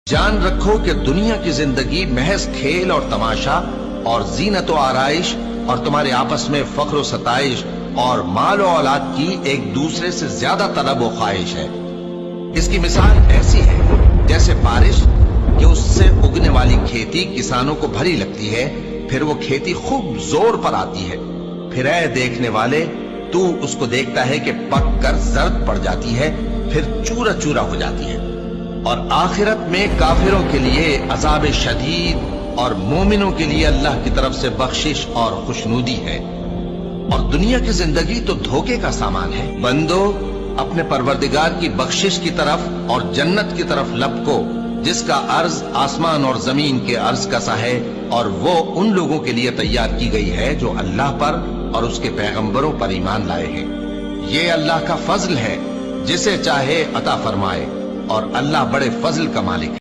جان رکھو کہ دنیا کی زندگی محض کھیل اور تماشا اور زینت و آرائش اور تمہارے آپس میں فخر و ستائش اور مال و اولاد کی ایک دوسرے سے زیادہ طلب و خواہش ہے۔ اس کی مثال ایسی ہے جیسے بارش کہ اس سے اگنے والی کھیتی کسانوں کو بھری لگتی ہے، پھر وہ کھیتی خوب زور پر آتی ہے، پھر اے دیکھنے والے تو اس کو دیکھتا ہے کہ پک کر زرد پڑ جاتی ہے، پھر چورا چورا ہو جاتی ہے۔ اور آخرت میں کافروں کے لیے عذاب شدید اور مومنوں کے لیے اللہ کی طرف سے بخشش اور خوشنودی ہے۔ اور دنیا کی زندگی تو دھوکے کا سامان ہے۔ بندو اپنے پروردگار کی بخشش کی طرف اور جنت کی طرف لپکو جس کا عرض آسمان اور زمین کے عرض کا سا ہے، اور وہ ان لوگوں کے لیے تیار کی گئی ہے جو اللہ پر اور اس کے پیغمبروں پر ایمان لائے ہیں۔ یہ اللہ کا فضل ہے، جسے چاہے عطا فرمائے، اور اللہ بڑے فضل کا مالک ہے۔